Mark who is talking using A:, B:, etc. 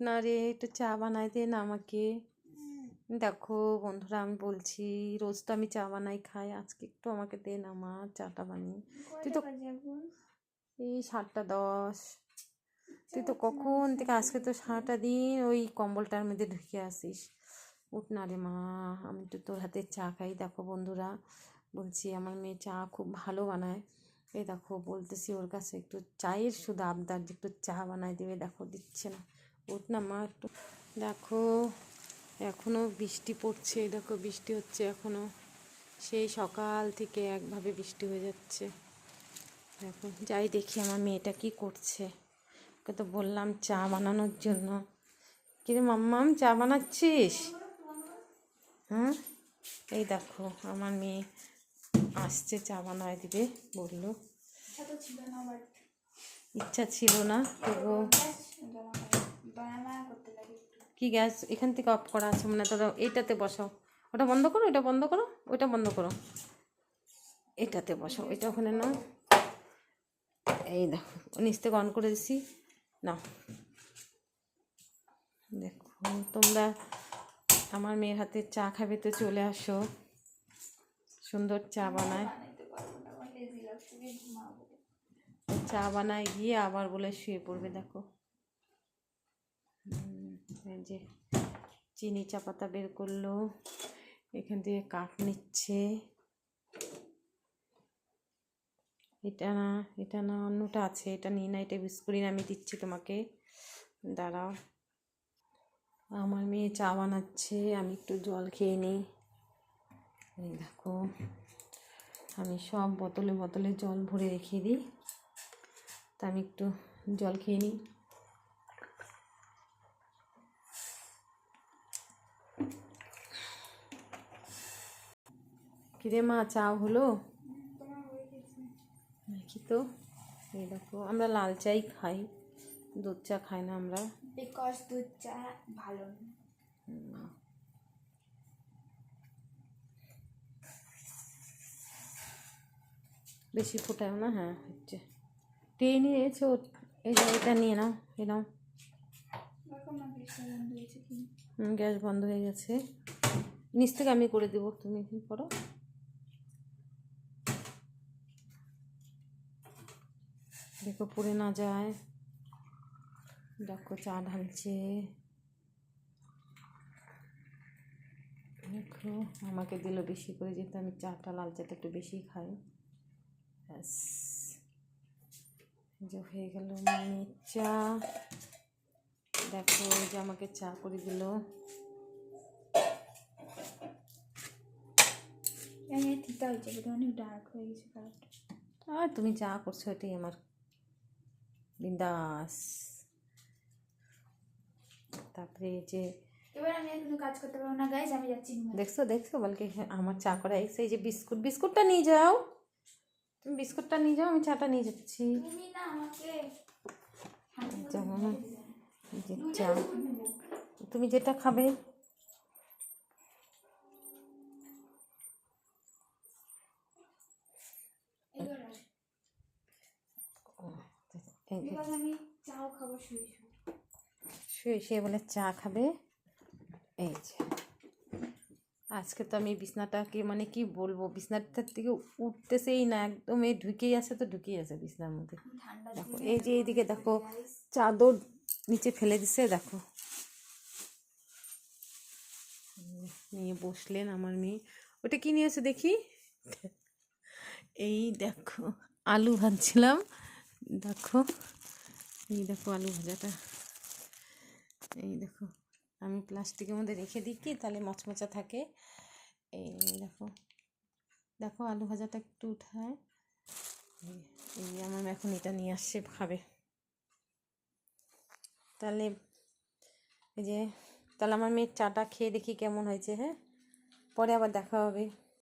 A: না রে, একটু চা বানাই দে না আমাকে। দেখো বন্ধুরা, আমি বলছি রোজ তো আমি চা বানাই খাই, আজকে একটু আমাকে দে না মা চাটা বানিয়ে। তুই তো এই 7:10, তুই তো কখন থেকে আজকে তো সারাটা দিন ওই কম্বলটার মধ্যে ঢুকে আসিস। উঠ না রে মা, আমি তো তোর হাতে চা খাই। দেখো বন্ধুরা, বলছি আমার মেয়ে চা খুব ভালো বানায়। এই দেখো বলতেছি ওর কাছে একটু চায়ের শুধু আবদার যে একটু চা বানায় দেবে, দেখো দিচ্ছে না। উঠ না মা একটু। দেখো এখনও বৃষ্টি পড়ছে, দেখো বৃষ্টি হচ্ছে এখনও, সেই সকাল থেকে একভাবে বৃষ্টি হয়ে যাচ্ছে। দেখো যাই দেখি আমার মেয়েটা কি করছে। ওকে তো বললাম চা বানানোর জন্য। কিন্তু মাম্মাম চা বানাচ্ছিস? হ্যাঁ, এই দেখো আমার মেয়ে আসছে, চা বানায় দিবে বললো। ইচ্ছা ছিল না তবু কি গ্যাস এখান থেকে অফ করা আছে মানে, তোরা এইটাতে বসাও। ওটা বন্ধ করো, এটা বন্ধ করো, ওইটা বন্ধ করো, এটাতে বসাও, এটা ওখানে নাও। এই দেখো নিচ থেকে অন করে দিছি না। দেখো তোমরা আমার মেয়ের হাতে চা খাবে তো চলে আসো, সুন্দর চা বানায়। চা বানায় গিয়ে আবার বলে শুয়ে পড়বে। দেখো এই যে চিনি চা পাতা বের করলো, এখান থেকে কাঠ নিচ্ছে। এটা না, এটা না, অন্যটা আছে, এটা নিই না, এটা বিস্কুট না, আমি দিচ্ছি তোমাকে, দাঁড়াও। আমার মেয়ে চা বানাচ্ছে, আমি একটু জল খেয়ে নিই। এই দেখো আমি সব বোতলে বোতলে জল ভরে রেখে দিই, তা আমি একটু জল খেয়ে নিই। কিরে মা, চা হলো নাকি? তো এই দেখো আমরা লাল চাই খাই, দুধ চা খাই না আমরা,
B: বিকজ দুধ চা ভালো না।
A: বেশি ফোটাও না। হ্যাঁ হচ্ছে, টেনে নিয়েছো, এই যে এটা নিয়ে নাও, এই নাও। গ্যাস বন্ধ হয়ে গেছে, নিচ থেকে আমি করে দেবো, তুমি কি করো। দেখো পুড়ে না যায়। দেখো চা ঢালছে, দেখো আমাকে দিল বেশি করে, যেহেতু আমি চাটা লাল চাটা একটু বেশি খাই। ব্যাস যে হয়ে গেল মেয়ের চা। দেখো যে আমাকে চা করে দিল। আর তুমি যা করছো এটাই আমার বিন্দাস। তারপরে যে
B: এবার আমি একটু কাজ করতে পারবো না গাইস, আমি যাচ্ছি।
A: দেখছো দেখছো বলকে আমার চা করা এসে, এই যে বিস্কুটটা নিয়ে যাও, তুমি বিস্কুটটা নিয়ে যাও, আমি চাটা নিয়ে যাচ্ছি।
B: তুমি না আমাকে
A: চা তুমি যেটা খাবে।
B: আমি চাও খাবো শুয়ে
A: শুয়ে শুয়ে বলে চা খাবে। এই যে আজকে তো আমি বিছনাটাকে মানে কি বলবো, বিছনাটার থেকে উঠতেছেই না, একদম এই ঢুকেই আছে, তো ঢুকেই আছে বিছনার মধ্যে। দেখো এই যে এইদিকে দেখো চাদর নিচে ফেলে দিছে, দেখো নিয়ে বসলেন আমার মেয়ে। ওটা কি নিয়েছে দেখি, এই দেখো আলু ভাজছিলাম, দেখো এই দেখো আলু ভাজাটা, এই দেখো আমি প্লাস্টিকের মধ্যে রেখে দিই কি তাহলে মচমচা থাকে। এই দেখো, দেখো আলু ভাজাটা একটু উঠায়, এই আমার এখন এটা নিয়ে আসছে খাবে। তাহলে এই যে, তাহলে আমার মেয়ের চাটা খেয়ে দেখি কেমন হয়েছে। হ্যাঁ, পরে আবার দেখা হবে।